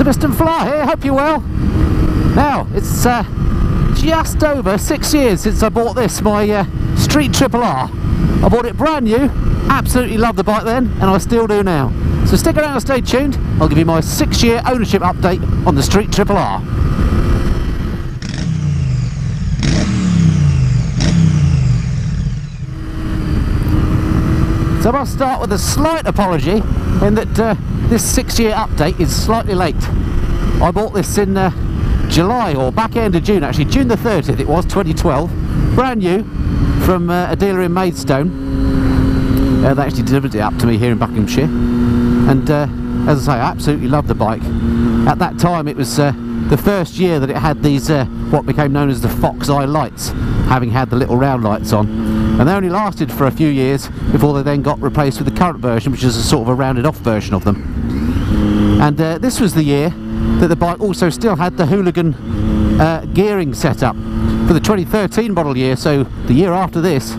Mr. Fly here, hope you're well. Now, it's just over 6 years since I bought this, my Street Triple R. I bought it brand new, absolutely loved the bike then, and I still do now. So stick around and stay tuned, I'll give you my 6-year ownership update on the Street Triple R. So I must start with a slight apology in that this 6-year update is slightly late. I bought this in July, or back end of June actually, June the 30th it was, 2012. Brand new from a dealer in Maidstone. They actually delivered it up to me here in Buckinghamshire. And as I say, I absolutely love the bike. At that time it was the first year that it had these what became known as the Fox Eye lights, having had the little round lights on. And they only lasted for a few years before they then got replaced with the current version, which is a sort of a rounded off version of them. And this was the year that the bike also still had the hooligan gearing setup. For the 2013 model year, so the year after this,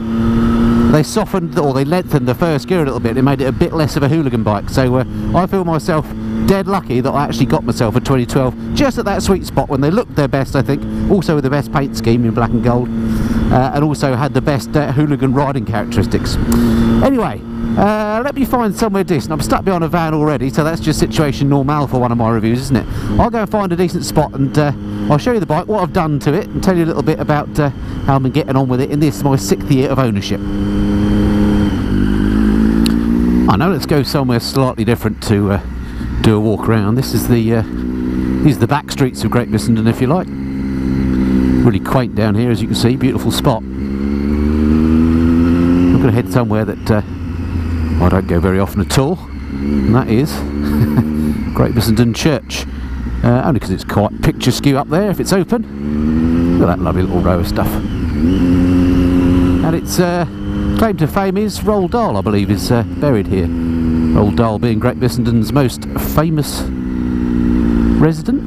they softened, or they lengthened the first gear a little bit. It made it a bit less of a hooligan bike. So I feel myself dead lucky that I actually got myself a 2012 just at that sweet spot when they looked their best, I think. Also with the best paint scheme in black and gold, and also had the best hooligan riding characteristics. Anyway, let me find somewhere decent. I'm stuck behind a van already, so that's just situation normal for one of my reviews, isn't it? I'll go and find a decent spot and I'll show you the bike, what I've done to it, and tell you a little bit about how I've been getting on with it in this, my 6th year of ownership. I know, let's go somewhere slightly different to do a walk around. This is the these are the back streets of Great Bissenden, if you like. Really quaint down here, as you can see, beautiful spot. I'm going to head somewhere that I don't go very often at all, and that is Great Bissenden Church. Only because it's quite picturesque up there if it's open. Look at that lovely little row of stuff. And its claim to fame is Roald Dahl, I believe, is buried here. Roald Dahl being Great Bissenden's most famous resident.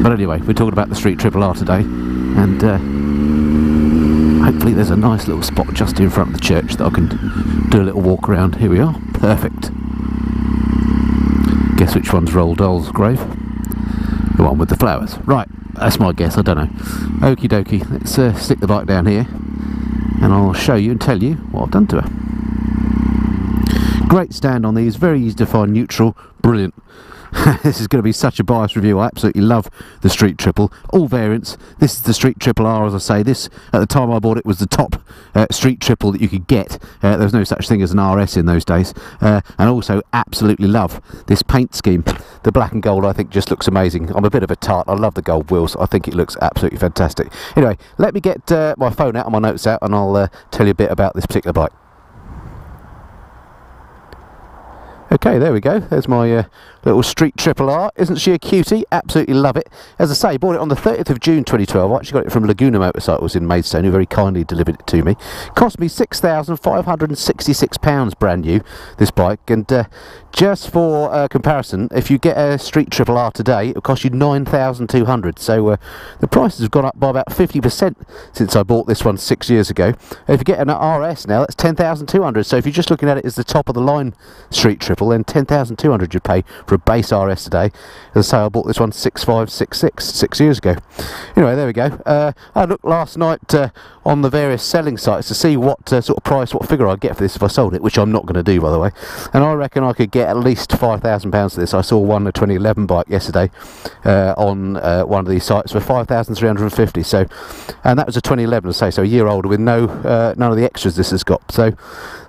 But anyway, we're talking about the Street Triple R today, and hopefully there's a nice little spot just in front of the church that I can do a little walk around. Here we are, perfect. Guess which one's Roald Dahl's grave? The one with the flowers. Right, that's my guess, I don't know. Okie dokie, let's stick the bike down here and I'll show you and tell you what I've done to her. Great stand on these, very easy to find, neutral, brilliant. This is going to be such a biased review. I absolutely love the Street Triple, all variants. This is the Street Triple R, as I say. This, at the time I bought it, was the top Street Triple that you could get. There was no such thing as an RS in those days. And also absolutely love this paint scheme. The black and gold, I think, just looks amazing. I'm a bit of a tart. I love the gold wheels. I think it looks absolutely fantastic. Anyway, let me get my phone out and my notes out, and I'll tell you a bit about this particular bike. Okay, there we go. There's my little Street Triple R. Isn't she a cutie? Absolutely love it. As I say, bought it on the 30th of June 2012. I actually got it from Laguna Motorcycles in Maidstone, who very kindly delivered it to me. Cost me £6,566 brand new, this bike. And just for comparison, if you get a Street Triple R today, it'll cost you £9,200. So the prices have gone up by about 50% since I bought this one 6 years ago. If you get an RS now, that's £10,200. So if you're just looking at it as the top of the line Street Triple, then £10,200 you'd pay for a base RS today. As I say, I bought this one 6,566 6 years ago. Anyway, there we go. I looked last night on the various selling sites to see what sort of price, what figure I'd get for this if I sold it, which I'm not going to do, by the way. And I reckon I could get at least £5,000 for this. I saw one, a 2011 bike yesterday on one of these sites for £5,350. So, and that was a 2011, I say, so a year older, with no none of the extras this has got. So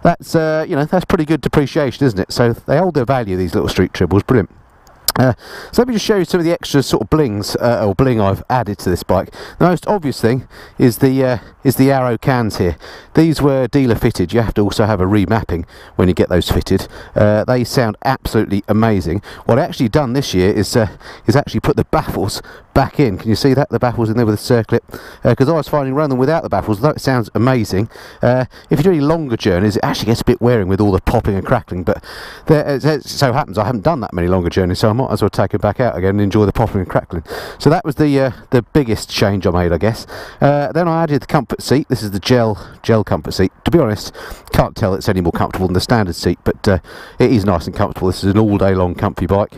that's you know, that's pretty good depreciation, isn't it? So they hold their value, these little Street Triples. Brilliant. So let me just show you some of the extra sort of blings or bling I've added to this bike. The most obvious thing is the arrow cans here. These were dealer fitted. You have to also have a remapping when you get those fitted. They sound absolutely amazing. What I've actually done this year is actually put the baffles back in. Can you see that? The baffles in there with the circlip, because I was finding running them without the baffles, though it sounds amazing, if you do any longer journeys, it actually gets a bit wearing with all the popping and crackling. But it so happens I haven't done that many longer journeys, so I might as well take it back out again and enjoy the popping and crackling. So that was the biggest change I made, I guess. Then I added the comfort seat. This is the gel comfort seat. To be honest, can't tell it's any more comfortable than the standard seat, but it is nice and comfortable. This is an all day long comfy bike.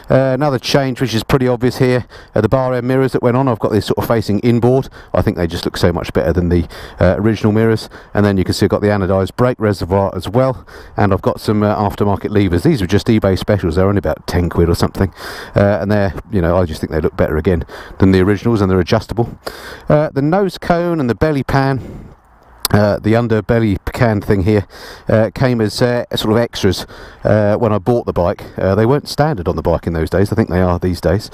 Another change which is pretty obvious here are the bar end mirrors that went on. I've got this sort of facing inboard. I think they just look so much better than the original mirrors. And then you can see I've got the anodised brake reservoir as well, and I've got some aftermarket levers. These are just eBay specials. They're only about 10 quid or something, and they're, you know, I just think they look better again than the originals, and they're adjustable. The nose cone and the belly pan, the underbelly can thing here, came as sort of extras when I bought the bike. They weren't standard on the bike in those days. I think they are these days.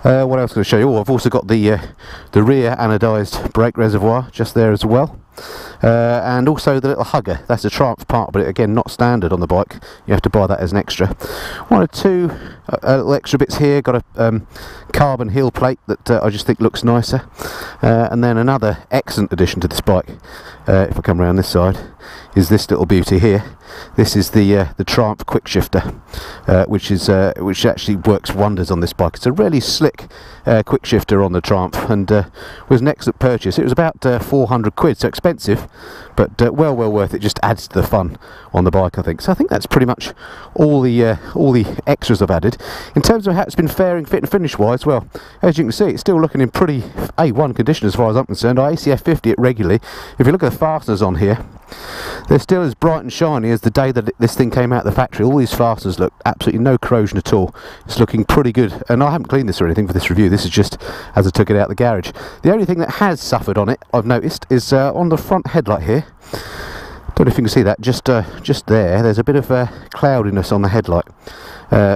What else can I show you? Oh, I've also got the rear anodised brake reservoir just there as well. And also the little hugger. That's a Triumph part, but again not standard on the bike. You have to buy that as an extra. One or two little extra bits here. Got a carbon heel plate that I just think looks nicer, and then another excellent addition to this bike, if I come around this side, is this little beauty here. This is the Triumph quick shifter, which actually works wonders on this bike. It's a really slick quick shifter on the Triumph, and was an excellent purchase. It was about 400 quid, so expensive, but well worth it. Just adds to the fun on the bike, I think. So I think that's pretty much all the extras I've added. In terms of how it's been faring fit and finish wise, well, as you can see, it's still looking in pretty A1 condition as far as I'm concerned. I ACF 50 it regularly. If you look at the fasteners on here, they're still as bright and shiny as the day that this thing came out of the factory. All these fasteners look absolutely no corrosion at all. It's looking pretty good, and I haven't cleaned this or anything for this review. This is just as I took it out of the garage. The only thing that has suffered on it, I've noticed, is on the front headlight here. Don't know if you can see that, just there, there's a bit of cloudiness on the headlight,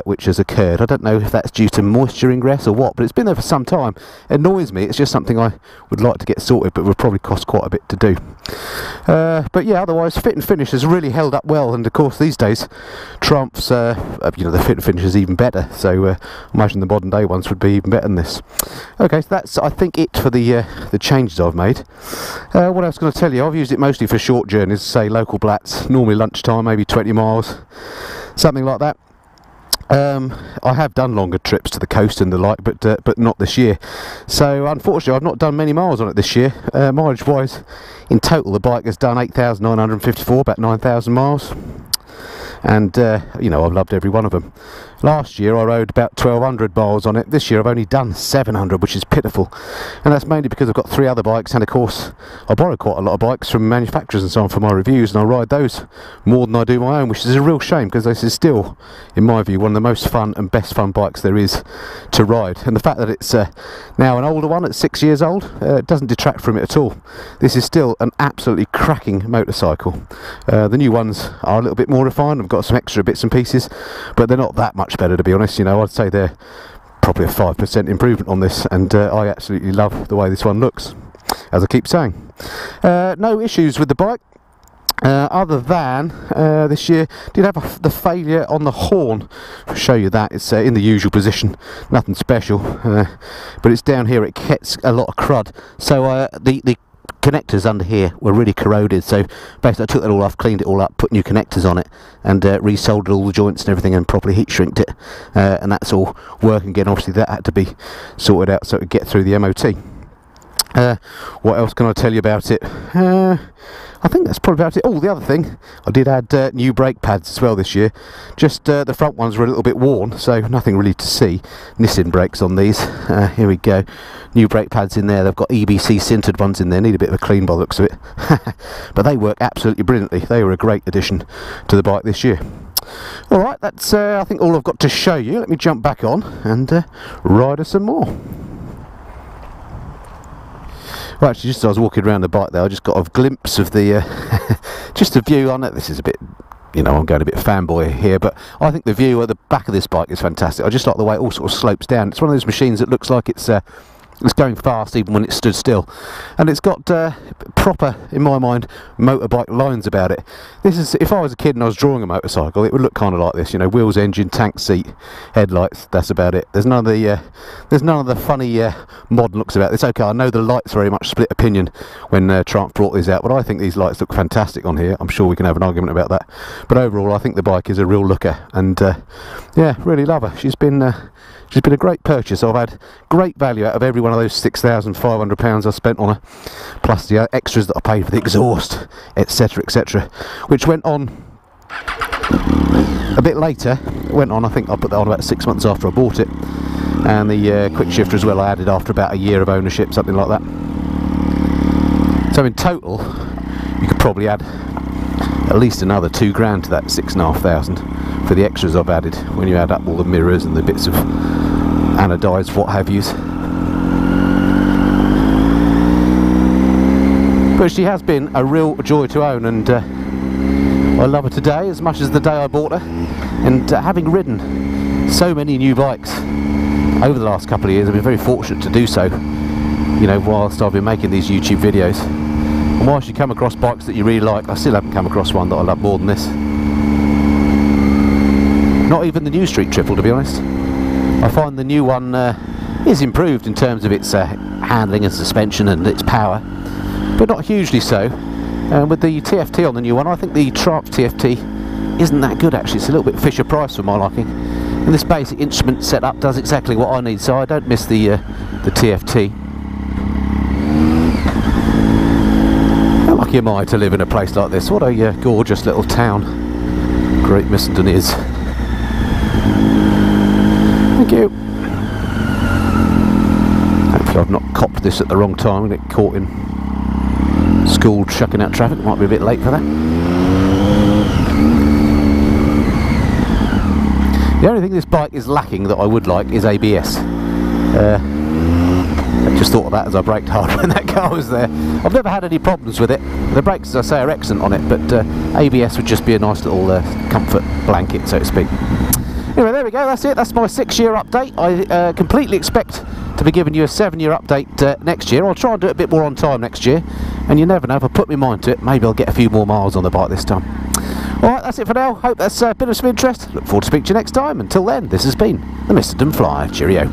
which has occurred. I don't know if that's due to moisture ingress or what, but it's been there for some time. It annoys me. It's just something I would like to get sorted, but would probably cost quite a bit to do. But yeah, otherwise fit and finish has really held up well, and of course these days Triumphs, you know, the fit and finish is even better, so I imagine the modern day ones would be even better than this. Okay, so that's, I think, it for the changes I've made. What else can I tell you? I've used it mostly for short journeys, say local blats, normally lunchtime, maybe 20 miles, something like that. I have done longer trips to the coast and the like, but not this year. So unfortunately I've not done many miles on it this year. Mileage wise, in total the bike has done 8,954, about 9,000 miles. And you know, I've loved every one of them. Last year I rode about 1,200 miles on it. This year I've only done 700, which is pitiful, and that's mainly because I've got 3 other bikes, and of course I borrow quite a lot of bikes from manufacturers and so on for my reviews, and I ride those more than I do my own, which is a real shame, because this is still, in my view, one of the most fun and best fun bikes there is to ride. And the fact that it's now an older one at 6 years old, doesn't detract from it at all. This is still an absolutely cracking motorcycle. The new ones are a little bit more refined. I've got some extra bits and pieces, but they're not that much better, to be honest. You know, I'd say they're probably a 5% improvement on this, and I absolutely love the way this one looks, as I keep saying. No issues with the bike, other than this year did have the failure on the horn. I'll show you that. It's in the usual position, nothing special, but it's down here. It gets a lot of crud, so the connectors under here were really corroded, so basically I took that all off, cleaned it all up, put new connectors on it, and resoldered all the joints and everything, and properly heat shrinked it, and that's all working again. Obviously that had to be sorted out so it would get through the MOT. What else can I tell you about it? I think that's probably about it. Oh, the other thing, I did add new brake pads as well this year. Just the front ones were a little bit worn, so nothing really to see. Nissin brakes on these. Here we go. New brake pads in there. They've got EBC sintered ones in there. Need a bit of a clean by the looks of it. But they work absolutely brilliantly. They were a great addition to the bike this year. Alright, that's I think all I've got to show you. Let me jump back on and ride us some more. Well, actually, just as I was walking around the bike there, I just got a glimpse of the, just a view on it. This is a bit, you know, I'm going a bit fanboy here, but I think the view at the back of this bike is fantastic. I just like the way it all sort of slopes down. It's one of those machines that looks like it's going fast even when it stood still, and it's got proper, in my mind, motorbike lines about it. This is, if I was a kid and I was drawing a motorcycle, it would look kind of like this, you know, wheels, engine, tank, seat, headlights. That's about it. There's none of the funny modern looks about this. Okay, I know the lights very much split opinion when Triumph brought these out, but I think these lights look fantastic on here. I'm sure we can have an argument about that, but overall I think the bike is a real looker, and yeah, really love her. She's been a great purchase. I've had great value out of every one one of those £6,500 I spent on her, plus the extras that I paid for the exhaust, etc, etc, which went on a bit later. It went on, I think I put that on about 6 months after I bought it, and the quick shifter as well I added after about a year of ownership, something like that. So in total you could probably add at least another 2 grand to that 6,500 for the extras I've added, when you add up all the mirrors and the bits of anodized what have yous. But she has been a real joy to own, and I love her today as much as the day I bought her. And having ridden so many new bikes over the last couple of years, I've been very fortunate to do so, you know, whilst I've been making these YouTube videos. And whilst you come across bikes that you really like, I still haven't come across one that I love more than this. Not even the new Street Triple, to be honest. I find the new one is improved in terms of its handling and suspension and its power, but not hugely so. With the TFT on the new one, I think the Triumph TFT isn't that good actually. It's a little bit Fisher Price for my liking. And this basic instrument setup does exactly what I need, so I don't miss the TFT. How lucky am I to live in a place like this? What a gorgeous little town Great Missenden is. Thank you. Hopefully I've not copped this at the wrong time and get caught in school chucking out traffic. Might be a bit late for that. The only thing this bike is lacking that I would like is ABS. I just thought of that as I braked hard when that car was there. I've never had any problems with it. The brakes, as I say, are excellent on it, but ABS would just be a nice little comfort blanket, so to speak. Anyway, there we go, that's it. That's my 6-year update. I completely expect to be giving you a 7-year update next year. I'll try and do it a bit more on time next year, and you never know, if I put my mind to it, maybe I'll get a few more miles on the bike this time. Alright, that's it for now. Hope that's been of some interest. Look forward to speaking to you next time. Until then, this has been the Missenden Fly. Cheerio.